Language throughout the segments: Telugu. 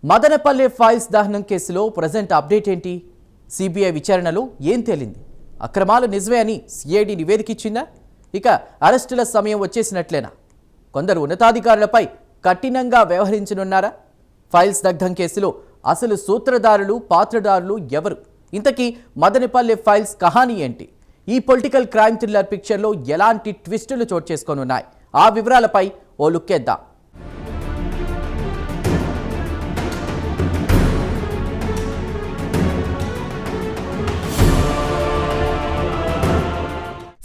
మదనపల్లె ఫైల్స్ దహనం కేసులో ప్రజెంట్ అప్డేట్ ఏంటి? సిబిఐ విచారణలో ఏం తేలింది? అక్రమాలు నిజమే అని సిఐడి నివేదిక ఇచ్చిందా? ఇక అరెస్టుల సమయం వచ్చేసినట్లేనా? కొందరు ఉన్నతాధికారులపై కఠినంగా వ్యవహరించనున్నారా? ఫైల్స్ దగ్ధం కేసులో అసలు సూత్రధారులు, పాత్రధారులు ఎవరు? ఇంతకీ మదనపల్లె ఫైల్స్ కహానీ ఏంటి? ఈ పొలిటికల్ క్రైమ్ థ్రిల్లర్ పిక్చర్లో ఎలాంటి ట్విస్టులు చోటు చేసుకోనున్నాయి? ఆ వివరాలపై ఓ లుక్కేద్దాం.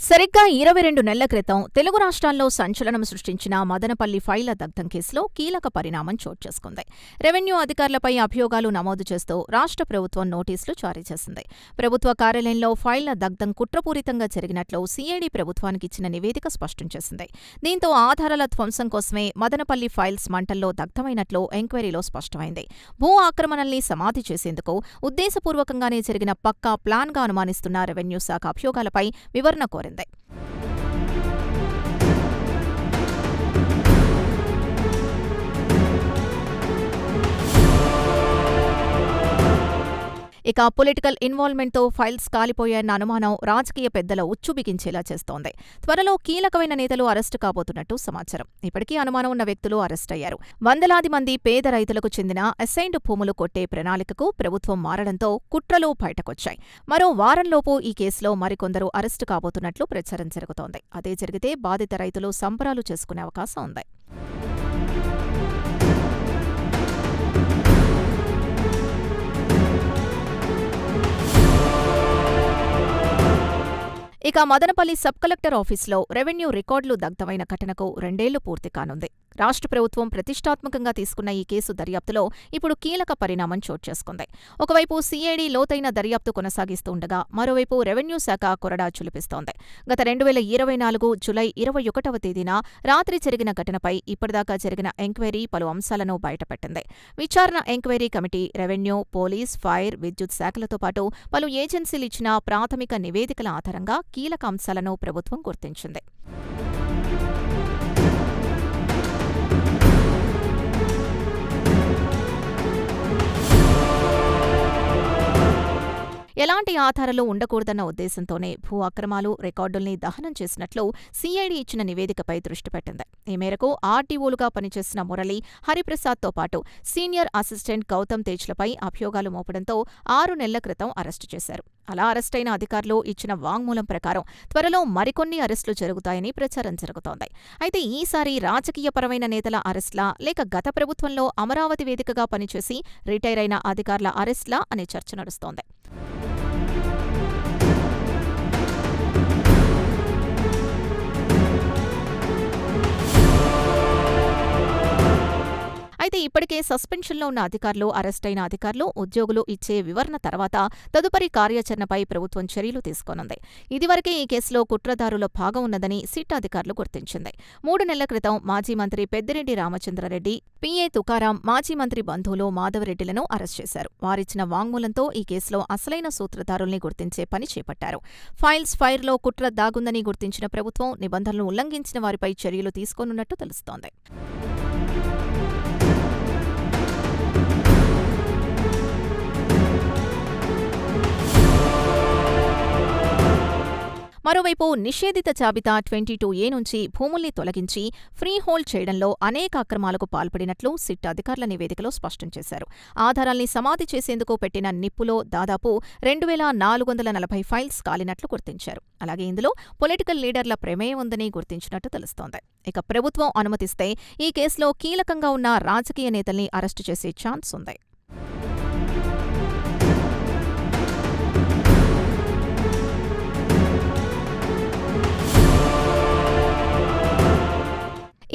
సరిగ్గా 22 నెలల క్రితం తెలుగు రాష్ట్రాల్లో సంచలనం సృష్టించిన మదనపల్లి ఫైళ్ల దగ్ధం కేసులో కీలక పరిణామం చోటు చేసుకుంది. రెవెన్యూ అధికారులపై అభియోగాలు నమోదు చేస్తూ రాష్ట్ర ప్రభుత్వం నోటీసులు జారీ చేసింది. ప్రభుత్వ కార్యాలయంలో ఫైళ్ల దగ్ధం కుట్రపూరితంగా జరిగినట్లు సిఐడి ప్రభుత్వానికి ఇచ్చిన నివేదిక స్పష్టం చేసింది. దీంతో ఆధారాల ధ్వంసం కోసమే మదనపల్లి ఫైల్స్ మంటల్లో దగ్ధమైనట్లు ఎంక్వైరీలో స్పష్టమైంది. భూ ఆక్రమణల్ని సమాధి చేసేందుకు ఉద్దేశపూర్వకంగానే జరిగిన పక్కా ప్లాన్గా అనుమానిస్తున్న రెవెన్యూ శాఖ అభియోగాలపై వివరణ కోరింది. ఇక పొలిటికల్ ఇన్వాల్వ్మెంట్తో ఫైల్స్ కాలిపోయాయన్న అనుమానం రాజకీయ పెద్దల ఉచ్చు బిగించేలా చేస్తోంది. త్వరలో కీలకమైన నేతలు అరెస్టు కాబోతున్నట్టు సమాచారం. ఇప్పటికీ అనుమానం ఉన్న వ్యక్తులు అరెస్టయ్యారు. వందలాది మంది పేద రైతులకు చెందిన అసైన్డ్ భూములు కొట్టే ప్రణాళికకు ప్రభుత్వం మారడంతో కుట్రలు బయటకొచ్చాయి. మరో వారంలోపు ఈ కేసులో మరికొందరు అరెస్టు కాబోతున్నట్లు ప్రచారం జరుగుతోంది. అదే జరిగితే బాధిత రైతులు సంబరాలు చేసుకునే అవకాశం ఉంది. ఇక మదనపల్లి సబ్ కలెక్టర్ ఆఫీసులో రెవెన్యూ రికార్డులు దగ్ధమైన ఘటనకు 2 ఏళ్లు పూర్తి కానుంది. రాష్ట్ర ప్రభుత్వం ప్రతిష్టాత్మకంగా తీసుకున్న ఈ కేసు దర్యాప్తులో ఇప్పుడు కీలక పరిణామం చోటు చేసుకుంది. ఒకవైపు సిఐడి లోతైన దర్యాప్తు కొనసాగిస్తూ ఉండగా మరోవైపు రెవెన్యూ శాఖ కొరడా చులిపిస్తోంది. గత 2024 జులై 21వ తేదీన రాత్రి జరిగిన ఘటనపై ఇప్పటిదాకా జరిగిన ఎంక్వైరీ పలు అంశాలను బయటపెట్టింది. విచారణ enquiry committee revenue, police, fire, విద్యుత్ శాఖలతో పాటు పలు ఏజెన్సీలు ఇచ్చిన ప్రాథమిక నివేదికల ఆధారంగా కీలక అంశాలను ప్రభుత్వం గుర్తించింది. ఎలాంటి ఆధారాలు ఉండకూడదన్న ఉద్దేశంతోనే భూ అక్రమాలు, రికార్డుల్ని దహనం చేసినట్లు సిఐడి ఇచ్చిన నివేదికపై దృష్టి పెట్టింది. ఈ మేరకు ఆర్టీఓలుగా పనిచేసిన మురళి, హరిప్రసాద్తో పాటు సీనియర్ అసిస్టెంట్ గౌతమ్ తేజ్లపై అభియోగాలు మోపడంతో 6 నెలల క్రితం అరెస్టు చేశారు. అలా అరెస్టైన అధికారులు ఇచ్చిన వాంగ్మూలం ప్రకారం త్వరలో మరికొన్ని అరెస్టులు జరుగుతాయని ప్రచారం జరుగుతోంది. అయితే ఈసారి రాజకీయపరమైన నేతల అరెస్ట్లా లేక గత ప్రభుత్వంలో అమరావతి వేదికగా పనిచేసి రిటైర్ అయిన అధికారుల అరెస్ట్లా అనే చర్చ నడుస్తోంది. అయితే ఇప్పటికే సస్పెన్షన్లో ఉన్న అధికారులు, అరెస్టైన అధికారులు, ఉద్యోగులు ఇచ్చే వివరణ తర్వాత తదుపరి కార్యాచరణపై ప్రభుత్వం చర్యలు తీసుకోనుంది. ఇదివరకే ఈ కేసులో కుట్రదారుల భాగం ఉన్నదని సిట్ అధికారులు గుర్తించింది. 3 నెలల క్రితం మాజీ మంత్రి పెద్దిరెడ్డి రామచంద్రారెడ్డి, పిఏ తుకారాం, మాజీ మంత్రి బంధువులు మాధవరెడ్డిలను అరెస్ట్ చేశారు. వారిచ్చిన వాంగ్మూలంతో ఈ కేసులో అసలైన సూత్రధారుల్ని గుర్తించే పని చేపట్టారు. ఫైల్స్ ఫైర్లో కుట్ర దాగుందని గుర్తించిన ప్రభుత్వం నిబంధనలు ఉల్లంఘించిన వారిపై చర్యలు తీసుకోనున్నట్టు తెలుస్తోంది. మరోవైపు నిషేధిత జాబితా 22A నుంచి భూముల్ని తొలగించి ఫ్రీ హోల్డ్ చేయడంలో అనేక అక్రమాలకు పాల్పడినట్లు సిట్ అధికారుల నివేదికలో స్పష్టం చేశారు. ఆధారాల్ని సమాధి చేసేందుకు పెట్టిన నిప్పులో దాదాపు 2440 ఫైల్స్ కాలినట్లు గుర్తించారు. అలాగే ఇందులో పొలిటికల్ లీడర్ల ప్రమేయం ఉందని గుర్తించినట్టు తెలుస్తోంది. ఇక ప్రభుత్వం అనుమతిస్తే ఈ కేసులో కీలకంగా ఉన్న రాజకీయ నేతల్ని అరెస్టు చేసే ఛాన్స్ ఉంది.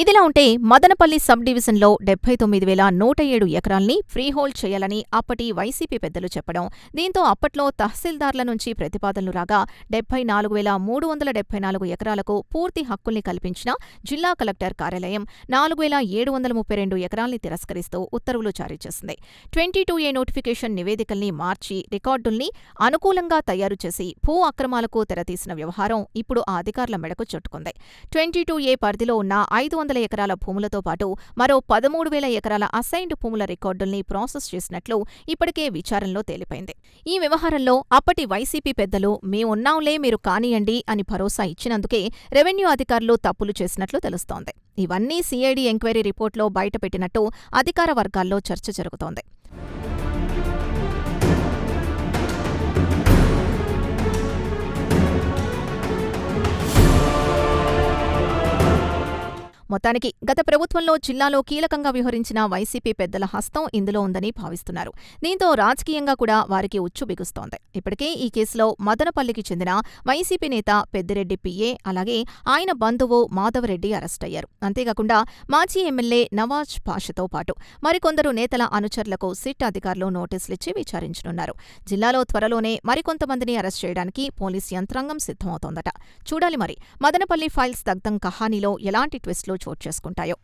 ఇదిలా ఉంటే మదనపల్లి సబ్ డివిజన్లో 79,107 ఎకరాల్ని ఫ్రీహోల్డ్ చేయాలని అప్పటి వైసీపీ పెద్దలు చెప్పడం, దీంతో అప్పట్లో తహసీల్దార్ల నుంచి ప్రతిపాదనలు రాగా 74,374 ఎకరాలకు పూర్తి హక్కుల్ని కల్పించిన జిల్లా కలెక్టర్ కార్యాలయం 4,732 ఎకరాల్ని తిరస్కరిస్తూ ఉత్తర్వులు జారీ చేసింది. 22A నోటిఫికేషన్ నివేదికల్ని మార్చి రికార్డుల్ని అనుకూలంగా తయారు చేసి భూ అక్రమాలకు తెరతీసిన వ్యవహారం ఇప్పుడు ఆ అధికారుల మెడకు చుట్టుకుంది. 22A పరిధిలో ఉన్న 300 ఎకరాల భూములతో పాటు మరో 13,000 ఎకరాల అసైన్డ్ భూముల రికార్డుల్ని ప్రాసెస్ చేసినట్లు ఇప్పటికే విచారణలో తేలిపోయింది. ఈ వ్యవహారంలో అప్పటి వైసీపీ పెద్దలు మేమున్నాంలే మీరు కానియండి అని భరోసా ఇచ్చినందుకే రెవెన్యూ అధికారులు తప్పులు చేసినట్లు తెలుస్తోంది. ఇవన్నీ సీఐడీ ఎంక్వైరీ రిపోర్టులో బయటపెట్టినట్టు అధికార వర్గాల్లో చర్చ జరుగుతోంది. మొత్తానికి గత ప్రభుత్వంలో జిల్లాలో కీలకంగా వ్యవహరించిన వైసీపీ పెద్దల హస్తం ఇందులో ఉందని భావిస్తున్నారు. దీంతో రాజకీయంగా కూడా వారికి ఉచ్చు బిగుస్తోంది. ఇప్పటికే ఈ కేసులో మదనపల్లికి చెందిన వైసీపీ నేత పెద్దిరెడ్డి పిఏ, అలాగే ఆయన బంధువు మాధవరెడ్డి అరెస్టయ్యారు. అంతేకాకుండా మాజీ ఎమ్మెల్యే నవాజ్ పాషతో పాటు మరికొందరు నేతల అనుచరులకు సిట్ అధికారులు నోటీసులిచ్చి విచారించనున్నారు. జిల్లాలో త్వరలోనే మరికొంతమందిని అరెస్ట్ చేయడానికి పోలీస్ యంత్రాంగం సిద్ధమవుతోందట. చూడాలి మరి మదనపల్లి ఫైల్స్ దగ్ధం కహానీలో ఎలాంటి ట్విస్టులు చోటు చేసుకుంటాయో.